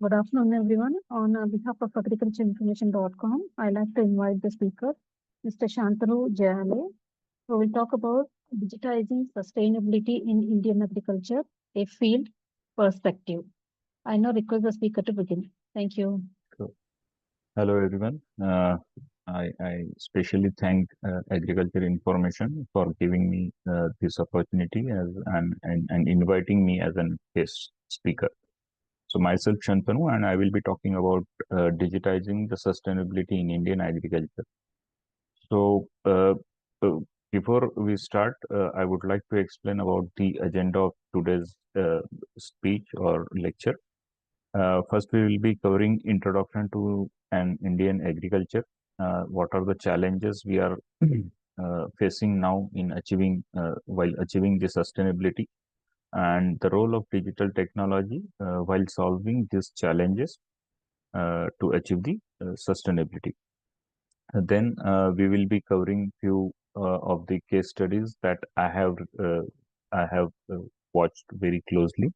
Good afternoon, everyone. On behalf of agricultureinformation.com, I'd like to invite the speaker, Mr. Shantanu Jayale, who will talk about digitizing sustainability in Indian agriculture, a field perspective. I now request the speaker to begin. Thank you. So, hello everyone. I especially thank Agriculture Information for giving me this opportunity and inviting me as an guest speaker. So myself Shantanu, and I will be talking about digitizing the sustainability in Indian agriculture. So uh, before we start, I would like to explain about the agenda of today's speech or lecture. First, we will be covering introduction to an Indian agriculture. What are the challenges we are facing now in achieving while achieving the sustainability, and the role of digital technology while solving these challenges to achieve the sustainability. Then we will be covering few of the case studies that I have watched very closely,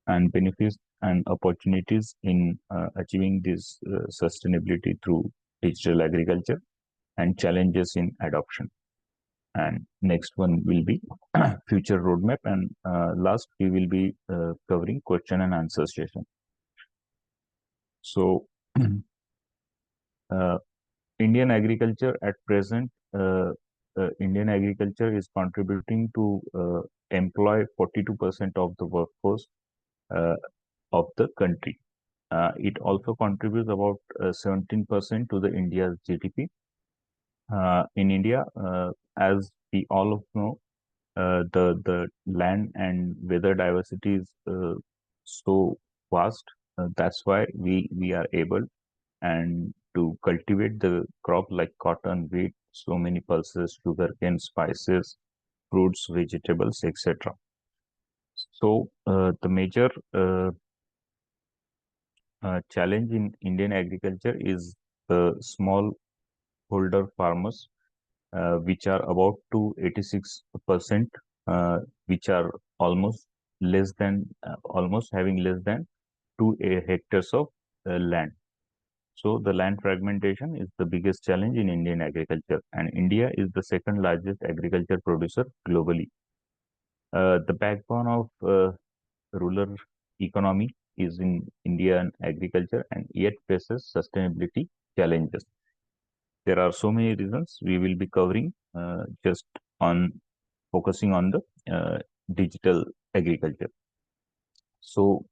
and benefits and opportunities in achieving this sustainability through digital agriculture and challenges in adoption. And next one will be future roadmap, and last we will be covering question and answer session. So uh, Indian agriculture at present, Indian agriculture is contributing to employ 42% of the workforce uh, of the country. It also contributes about 17% to the India's GDP. In India, as we all of know, the land and weather diversity is so vast. That's why we are able and to cultivate the crop like cotton, wheat, so many pulses, sugarcane, spices, fruits, vegetables, etc. So the major challenge in Indian agriculture is the smallholder farmers, which are about to 86%, which are almost almost having less than 2 hectares of land. So the land fragmentation is the biggest challenge in Indian agriculture, and India is the second largest agriculture producer globally. The backbone of rural economy is in Indian agriculture, and yet faces sustainability challenges. There are so many reasons we will be covering just on focusing on the digital agriculture. So,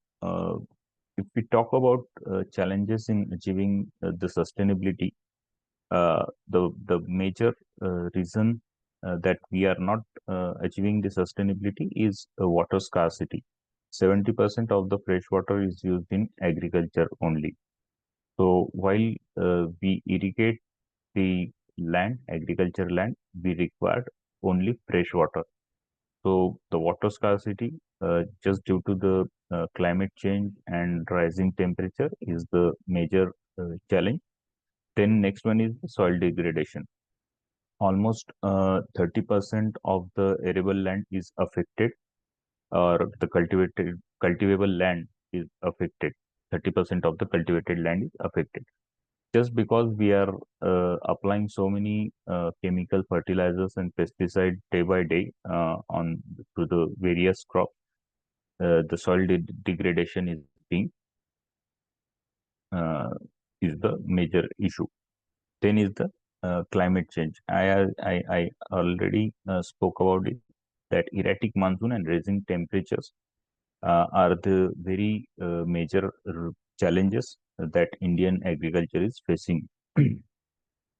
if we talk about challenges in achieving the sustainability, the major reason that we are not achieving the sustainability is water scarcity. 70% of the fresh water is used in agriculture only. So while we irrigate the land, agriculture land, we require only fresh water. So the water scarcity, just due to the climate change and rising temperature, is the major challenge. Then next one is the soil degradation. Almost 30% of the arable land is affected, or the cultivable land is affected. 30% of the cultivated land is affected just because we are applying so many chemical fertilizers and pesticides day by day on to the various crops. The soil degradation uh, is the major issue. Then is the climate change. I already spoke about it, that erratic monsoon and rising temperatures are the very major challenges that Indian agriculture is facing.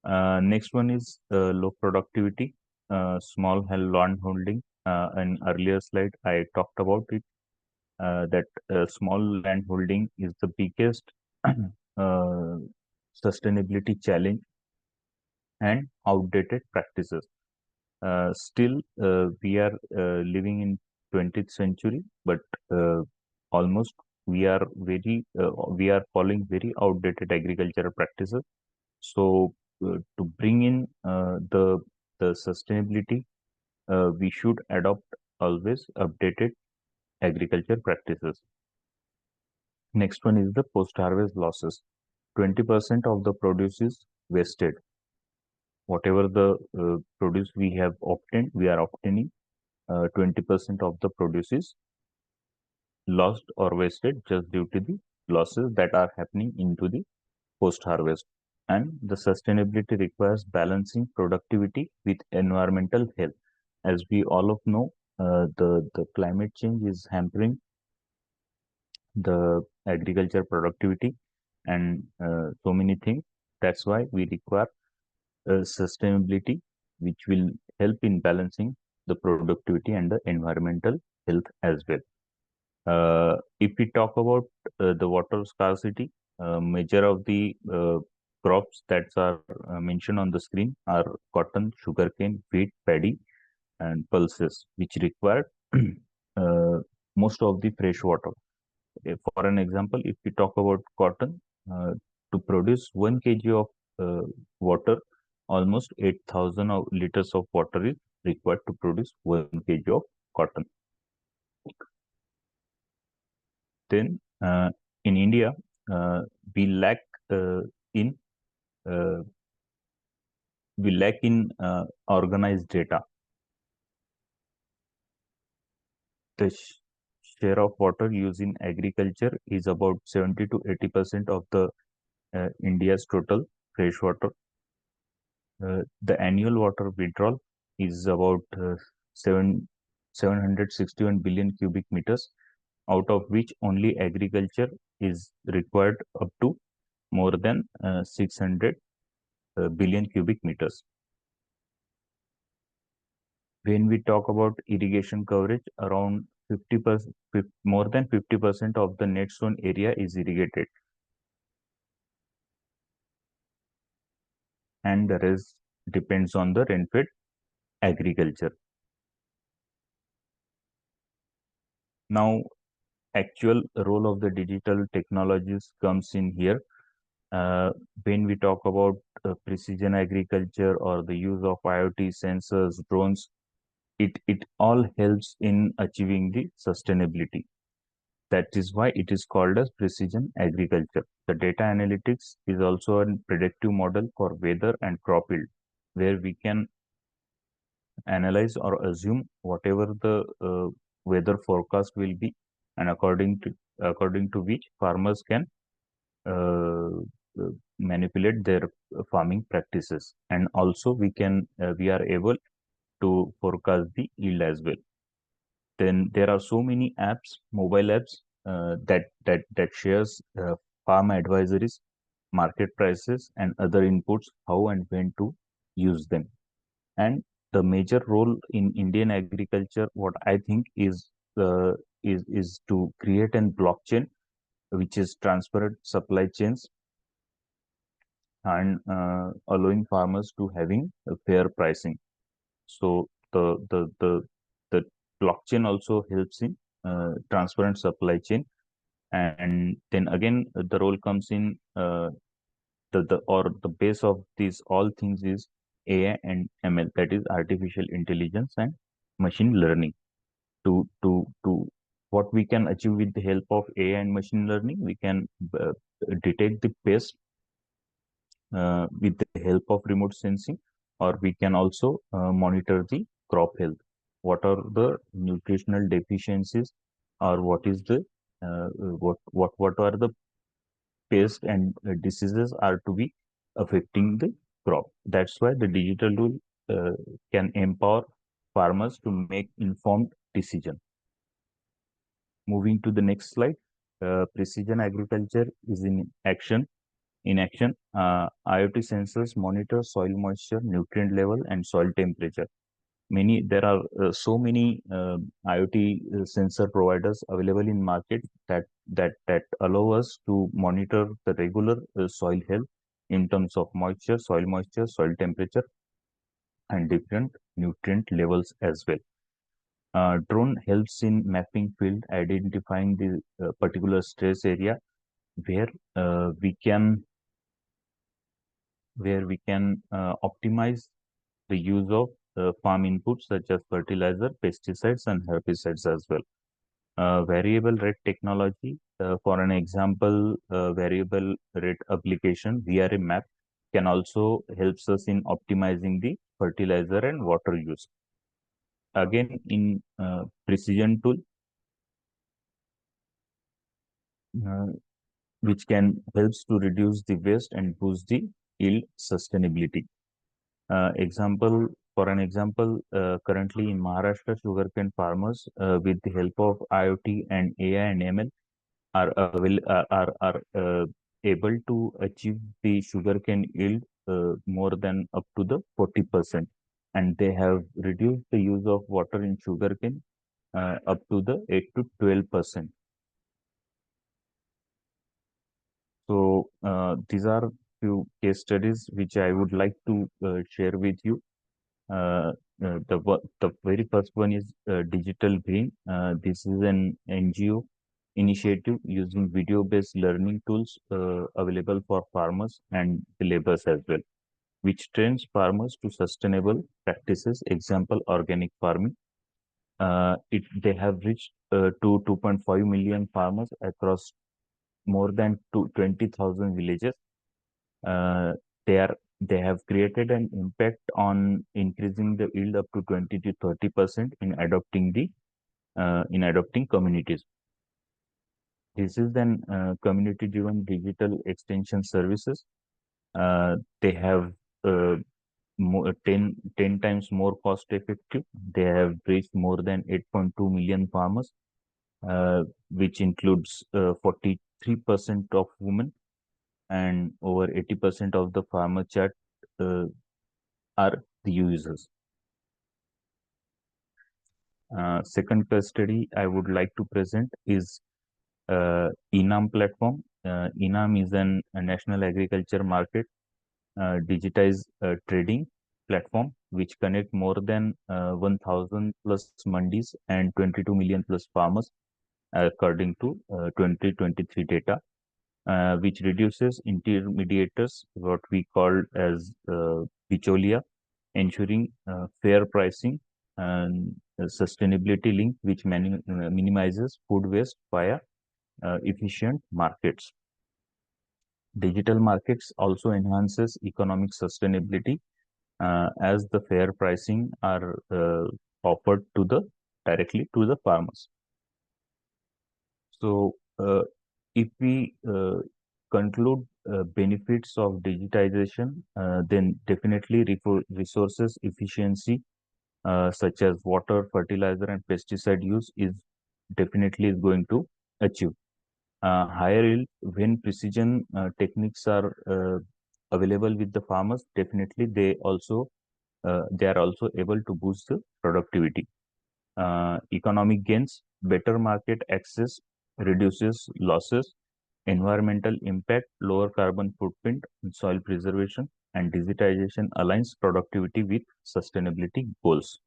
Next one is low productivity, small land holding. In earlier slide, I talked about it, that small land holding is the biggest sustainability challenge and outdated practices. Still, we are living in 20th century, but almost we are following very outdated agricultural practices. So, to bring in the sustainability, we should adopt always updated agriculture practices. Next one is the post-harvest losses. 20% of the produce is wasted. Whatever the produce we have obtained, we are obtaining 20% of the produce is lost or wasted just due to the losses that are happening into the post-harvest. And the sustainability requires balancing productivity with environmental health. As we all of know, the climate change is hampering the agriculture productivity and so many things. That's why we require sustainability, which will help in balancing the productivity and the environmental health as well. If we talk about the water scarcity, major of the crops that are mentioned on the screen are cotton, sugarcane, wheat, paddy, and pulses, which require uh, most of the fresh water. For an example, if we talk about cotton, to produce 1 kg of water, almost 8,000 liters of water is required to produce 1 kg of cotton. Then in India, uh, we lack uh, in uh, organized data. The share of water used in agriculture is about 70 to 80% of the India's total freshwater. The annual water withdrawal is about 7 761 billion cubic meters, out of which only agriculture is required up to more than 600 billion cubic meters. When we talk about irrigation coverage, around 50%, more than 50% of the net sown area is irrigated, and the rest depends on the rain-fed agriculture. Now, actual role of the digital technologies comes in here. When we talk about precision agriculture or the use of IoT sensors, drones, it all helps in achieving the sustainability. That is why it is called as precision agriculture. The data analytics is also a predictive model for weather and crop yield, where we can analyze or assume whatever the weather forecast will be, and according to which farmers can uh, manipulate their farming practices, and also we are able to forecast the yield as well. Then there are so many apps, mobile apps, that shares farm advisories, market prices, and other inputs, how and when to use them. And the major role in Indian agriculture, what I think uh, is to create an blockchain which is transparent supply chains and allowing farmers to having a fair pricing. So the blockchain also helps in transparent supply chain, and then again the role comes in the base of these all things is AI and ML, that is artificial intelligence and machine learning. To what we can achieve with the help of AI and machine learning, we can detect the pest with the help of remote sensing, or we can also monitor the crop health. What are the nutritional deficiencies, or what is the what are the pests and diseases are to be affecting the crop. That's why the digital tool uh, can empower farmers to make informed decision. Moving to the next slide, precision agriculture is in action. In action, IoT sensors monitor soil moisture, nutrient level, and soil temperature. There are so many IoT sensor providers available in market that allow us to monitor the regular soil health in terms of moisture, soil temperature, and different nutrient levels as well. Drone helps in mapping field, identifying the particular stress area where uh, we can optimize the use of farm inputs such as fertilizer, pesticides, and herbicides as well. Variable rate technology, for an example, variable rate application via a map can also helps us in optimizing the fertilizer and water use. Again, in precision tool, uh, which can helps to reduce the waste and boost the yield sustainability. For an example, currently in Maharashtra, sugarcane farmers, with the help of IoT and AI and ML, are able to achieve the sugarcane yield more than up to the 40%, and they have reduced the use of water in sugarcane up to the 8 to 12%. So these are few case studies which I would like to share with you. The very first one is Digital Green. This is an NGO initiative using video-based learning tools available for farmers and the laborers as well, which trains farmers to sustainable practices. Example, organic farming. They have reached to 2.5 million farmers across more than 20,000 villages. uh, they have created an impact on increasing the yield up to 20 to 30% in adopting communities. This is then community driven digital extension services. They have uh, 10 times more cost effective. They have reached more than 8.2 million farmers, which includes 43% of women, and over 80% of the farmer chat uh, are the users. Second case study I would like to present is ENAM platform. ENAM is a national agriculture market digitized trading platform which connect more than 1,000 plus mandis and 22 million plus farmers according to 2023 data, which reduces intermediators, what we call as bicholia, ensuring fair pricing and sustainability link, which minimizes food waste via efficient markets. Digital markets also enhances economic sustainability as the fair pricing are offered to the directly to the farmers. So, if we conclude benefits of digitization, then definitely resources efficiency, such as water, fertilizer, and pesticide use, is definitely is going to achieve higher yield when precision techniques are available with the farmers. Definitely, they are also able to boost the productivity. Economic gains, better market access, reduces losses, environmental impact, lower carbon footprint, soil preservation, and digitization aligns productivity with sustainability goals.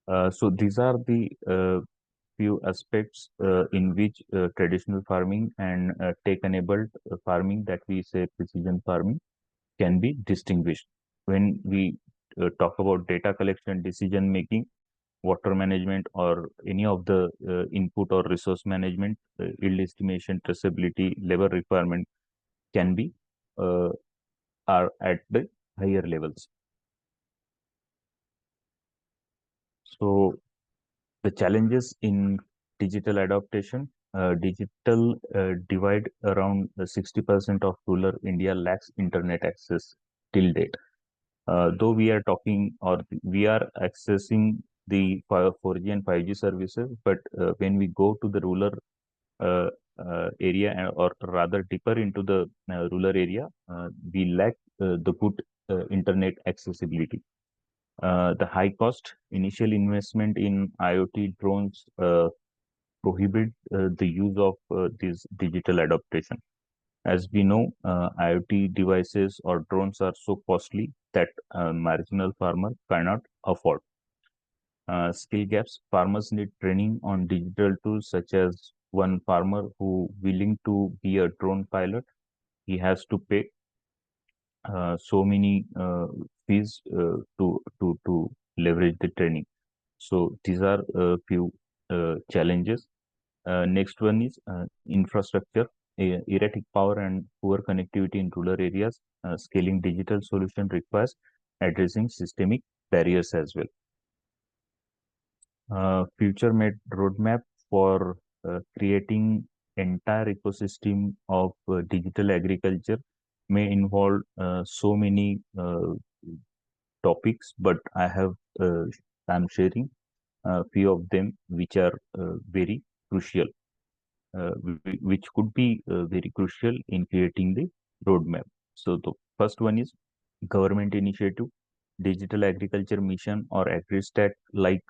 So these are the few aspects in which traditional farming and tech-enabled farming, that we say precision farming, can be distinguished. When we talk about data collection, decision making, water management, or any of the input or resource management, yield estimation, traceability, labor requirement can be uh, are at the higher levels. So the challenges in digital adaptation, digital divide, around 60% of rural India lacks internet access till date. Though we are talking or we are accessing the 4G and 5G services, but when we go to the rural uh, area, or rather deeper into the rural area, we lack the good internet accessibility. The high cost initial investment in IoT drones prohibit the use of this digital adaptation. As we know, IoT devices or drones are so costly that a marginal farmer cannot afford. Skill gaps, farmers need training on digital tools, such as one farmer who willing to be a drone pilot, he has to pay so many fees to leverage the training. So these are a few challenges. Next one is infrastructure, erratic power and poor connectivity in rural areas. Scaling digital solution requires addressing systemic barriers as well. Future made roadmap for creating entire ecosystem of digital agriculture may involve so many topics, but I'm sharing a few of them which are very crucial, which could be very crucial in creating the roadmap. So the first one is government initiative, digital agriculture mission or agri-stack like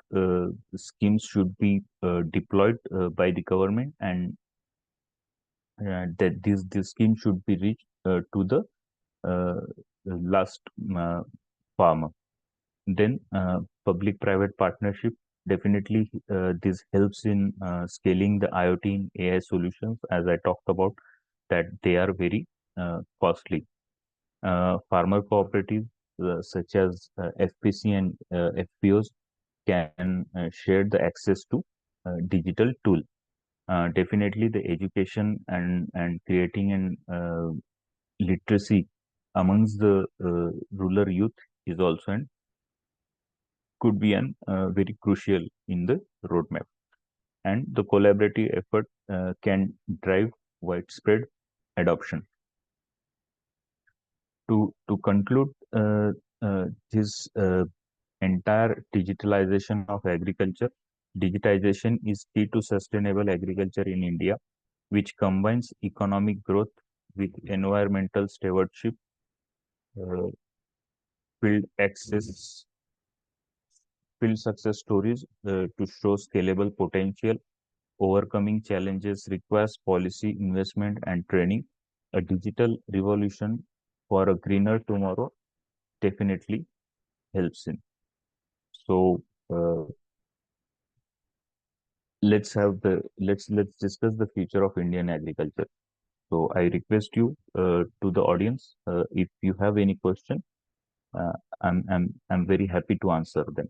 schemes should be deployed by the government, and that this scheme should be reached to the uh, last uh, farmer. Then public-private partnership, definitely this helps in scaling the IoT and AI solutions. As I talked about, that they are very costly. Farmer cooperatives such as FPC and FPOs can share the access to digital tool. Definitely, the education and creating an literacy amongst the rural youth is also an could be an very crucial in the roadmap. And the collaborative effort can drive widespread adoption. To conclude, this entire digitalization of agriculture, digitization is key to sustainable agriculture in India, which combines economic growth with environmental stewardship, uh, field access, field success stories to show scalable potential. Overcoming challenges requires policy investment and training. A digital revolution for a greener tomorrow definitely helps in. So let's discuss the future of Indian agriculture. So I request you to the audience, if you have any question, uh, I'm very happy to answer them.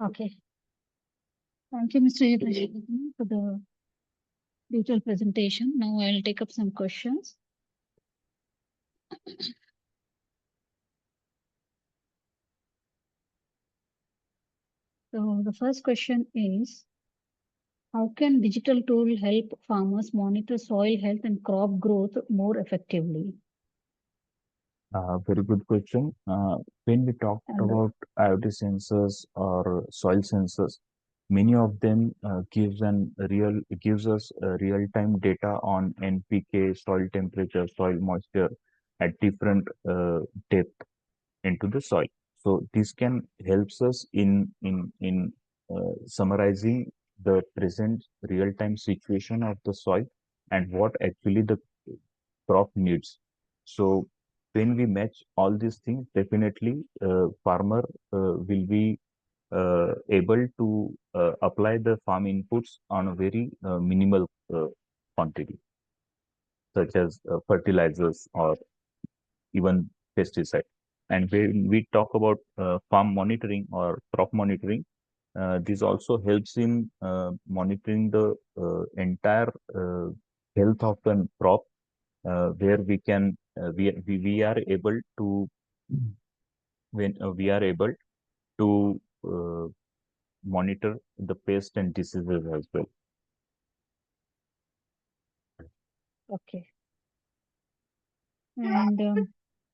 Okay. Thank you, Mr. Ibrahim, for the detailed presentation. Now I'll take up some questions. So the first question is, how can digital tool help farmers monitor soil health and crop growth more effectively? Very good question. When we talked And about IoT sensors or soil sensors, many of them gives us real-time data on NPK, soil temperature, soil moisture at different depth into the soil. So this can helps us in summarizing the present real-time situation of the soil and what actually the crop needs. So when we match all these things, definitely farmer will be able to apply the farm inputs on a very minimal quantity, such as fertilizers or even pesticide. And when we talk about farm monitoring or crop monitoring, this also helps in monitoring the entire health of the crop, where we are able to when we are able to monitor the pest and diseases as well. okay. And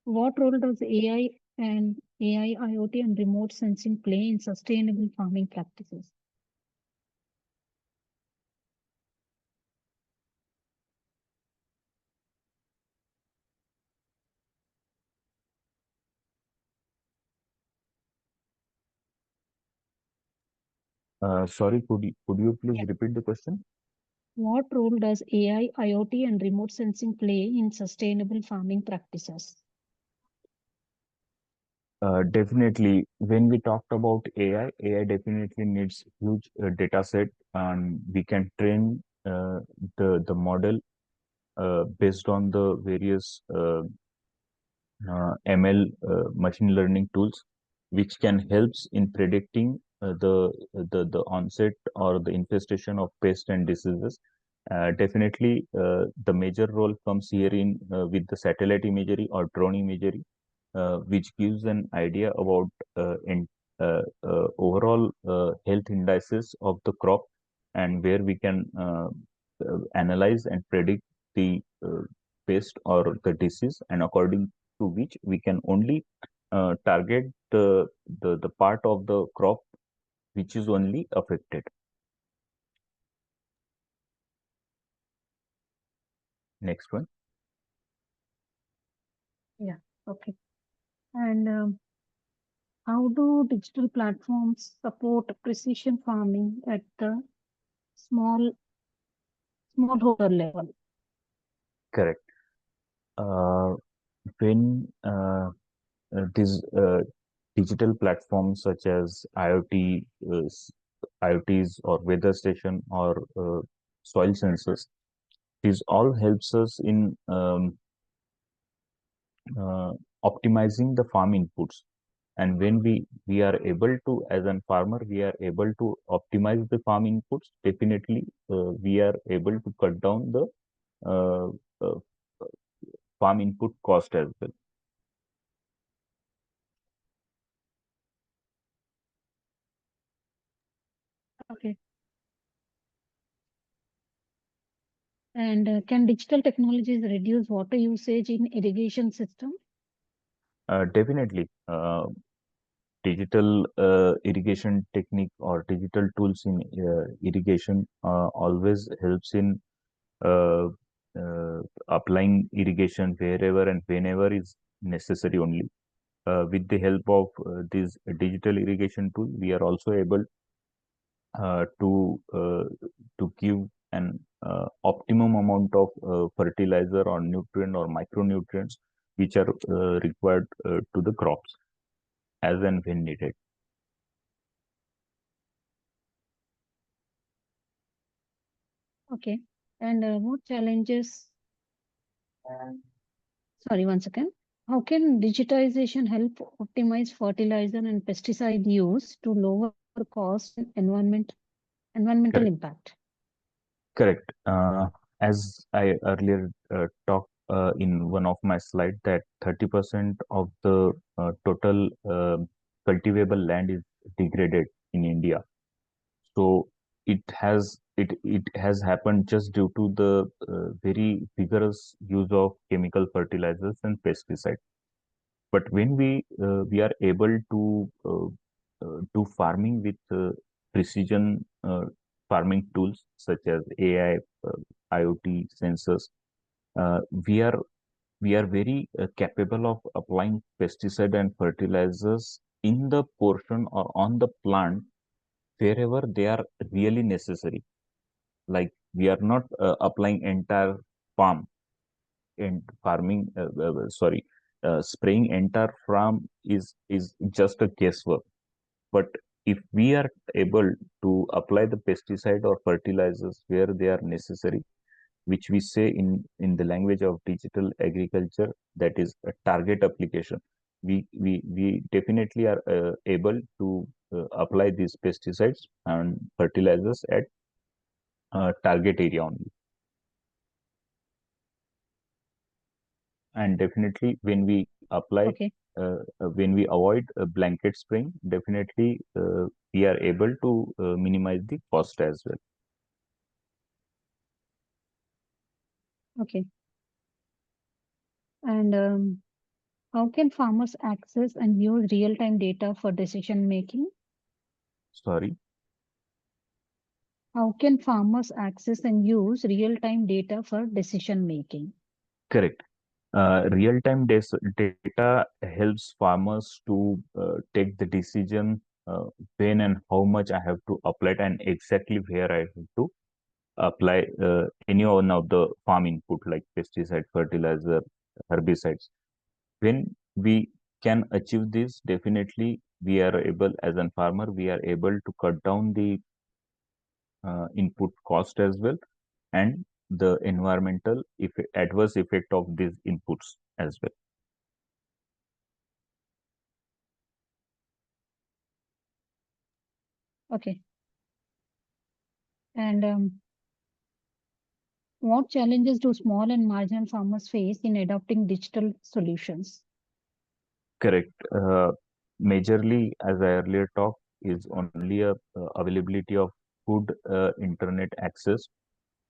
what role does AI and AI, IoT, and remote sensing play in sustainable farming practices? Sorry, could you please Yeah. repeat the question? What role does AI, IoT, and remote sensing play in sustainable farming practices? Definitely, when we talked about AI definitely needs huge data set, and we can train the model based on the various ML machine learning tools, which can helps in predicting the onset or the infestation of pests and diseases. Definitely, the major role comes here in with the satellite imagery or drone imagery, which gives an idea about overall health indices of the crop, and where we can analyze and predict the pest or the disease, and according to which we can only target the part of the crop which is only affected. Next one. Yeah. Okay. And how do digital platforms support precision farming at the small smallholder level? Correct. When these digital platforms such as IoTs or weather station or soil sensors, this all helps us in uh, optimizing the farm inputs. And when we are able to, as a farmer, we are able to optimize the farm inputs, definitely we are able to cut down the uh, uh, farm input cost as well. Okay. And can digital technologies reduce water usage in irrigation system? Definitely, digital irrigation technique or digital tools in irrigation always helps in uh, uh, applying irrigation wherever and whenever is necessary only. With the help of this digital irrigation tool, we are also able uh, to uh, to give an optimum amount of fertilizer or nutrient or micronutrients which are required to the crops as and when needed. Okay. And what challenges? Sorry, one second. How can digitization help optimize fertilizer and pesticide use to lower cost and environmental Correct. impact? Correct. As I earlier talked in one of my slides, that 30% of the total cultivable land is degraded in India. So it has happened just due to the very vigorous use of chemical fertilizers and pesticides. But when we are able to do farming with precision farming tools such as AI, IoT sensors, uh, we are we are very capable of applying pesticide and fertilizers in the portion or on the plant wherever they are really necessary. Like, we are not applying entire farm and farming sorry spraying entire farm is just a guesswork. But if we are able to apply the pesticide or fertilizers where they are necessary, which we say in the language of digital agriculture, that is a target application, we definitely are able to apply these pesticides and fertilizers at target area only. And definitely when we apply Okay. when we avoid blanket spraying, definitely we are able to minimize the cost as well. Okay. And how can farmers access and use real-time data for decision making? Sorry. How can farmers access and use real-time data for decision making? Correct. Real-time data helps farmers to take the decision when and how much I have to apply and exactly where I have to apply any one of the farm input like pesticide, fertilizer, herbicides. When we can achieve this, definitely we are able, as a farmer, we are able to cut down the input cost as well, and the environmental adverse effect of these inputs as well. Okay. And what challenges do small and marginal farmers face in adopting digital solutions? Correct. Majorly, as I earlier talked, is only a availability of good internet access.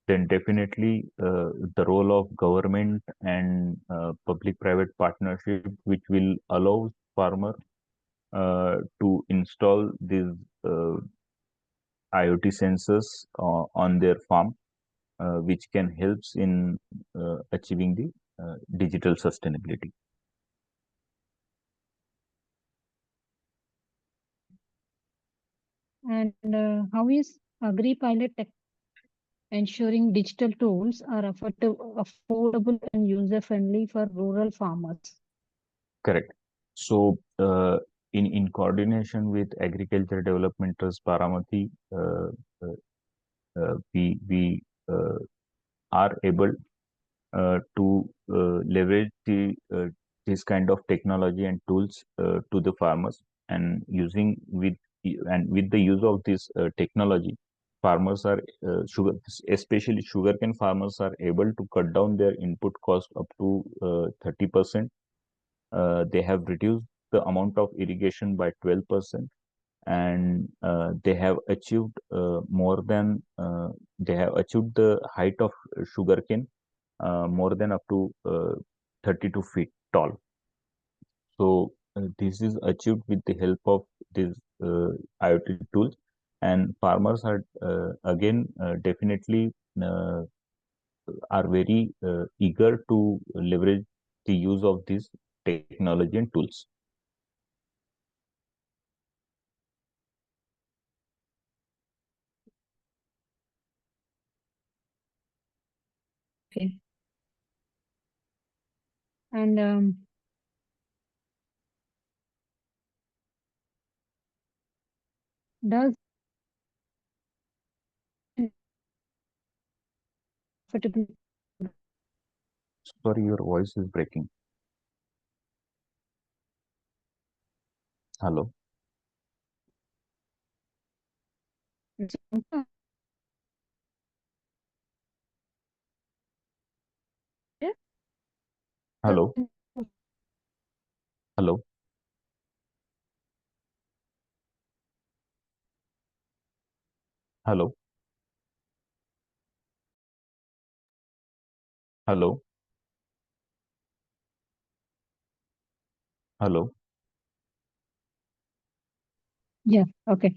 Then definitely the role of government and public-private partnership, which will allow farmer to install these uh, IoT sensors on their farm, which can helps in achieving the digital sustainability. And how is Agripilot tech ensuring digital tools are affordable and user-friendly for rural farmers? Correct. So, in coordination with Agriculture Development Trust Baramati, uh, we are able to leverage this kind of technology and tools to the farmers, and with the use of this technology, farmers are especially sugarcane farmers are able to cut down their input cost up to 30%. They have reduced the amount of irrigation by 12%, and they have achieved the height of sugarcane more than up to 32 feet tall. So this is achieved with the help of these IoT tools, and farmers are again definitely uh, are very eager to leverage the use of this technology and tools. Okay. And does profitable Sorry, your voice is breaking. Hello, hello, hello, hello, hello, hello. Yeah, okay.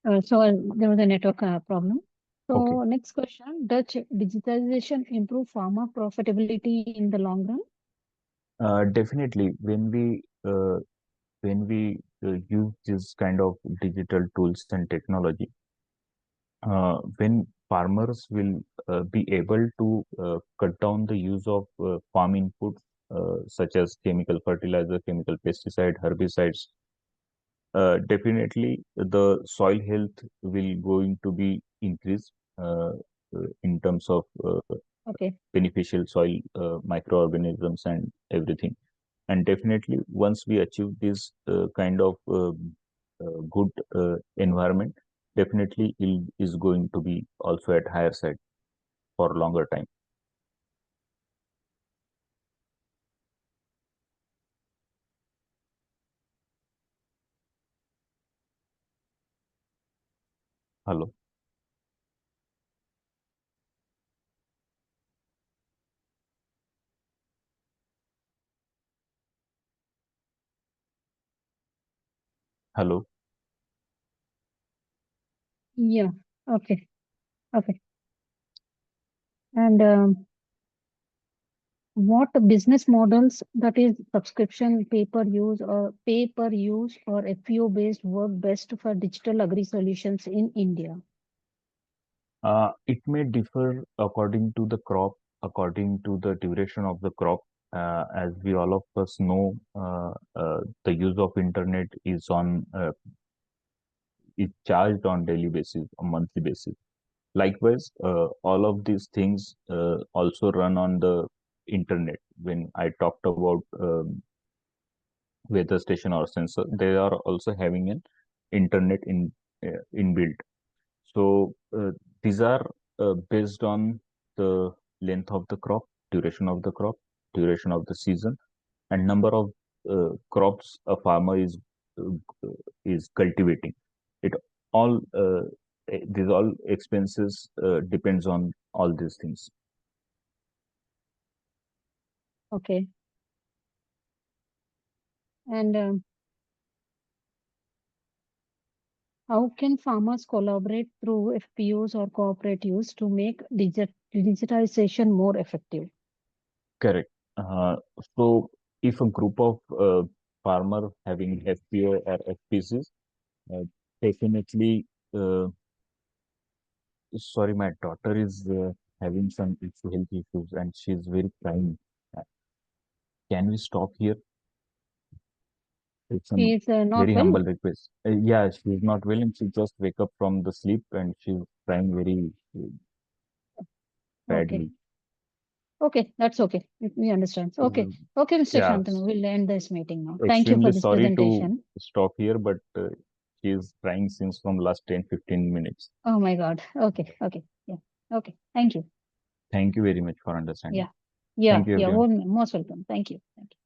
There was a network problem. Okay. So next question, does digitalization improve farmer profitability in the long run? Definitely, when we use this kind of digital tools and technology, when farmers will be able to cut down the use of farm inputs such as chemical fertilizer, chemical pesticide, herbicides, definitely the soil health will going to be increased in terms of Okay, beneficial soil microorganisms and everything. And definitely once we achieve this kind of good environment, definitely yield is going to be also at higher side for longer time. Hello, hello. yeah, okay, okay. And what business models, that is subscription, pay per use or FPO based, work best for digital agri solutions in India? It may differ according to the crop, according to the duration of the crop. As we all of us know, the use of internet is charged on daily basis, on monthly basis. Likewise, all of these things also run on the internet. When I talked about weather station or sensor, they are also having an internet inbuilt. So these are based on the length of the crop, crop, duration of the season, and number of crops a farmer is cultivating. It all these all expenses depends on all these things. Okay. And how can farmers collaborate through FPOs or cooperatives to make digitization more effective? Correct. So if a group of farmer having FPO or FPCs, uh, definitely. Sorry, my daughter is having some health issues, and she's very crying. Uh, Can we stop here? It's a He is not very well. humble request. Yeah, she's not well, and she just wake up from the sleep, and she's crying very Okay. badly. Okay, that's okay. We understand. Okay. Uh, Okay, Mr. yeah, Shantanu, we'll end this meeting now. Thank you for extremely this sorry to presentation. stop here, but she's crying since from last 10-15 minutes. Oh my God. Okay. Okay. Yeah. Okay. Thank you. Thank you very much for understanding. Yeah. Yeah. Thank you, Yeah. everyone. Most welcome. Thank you. Thank you.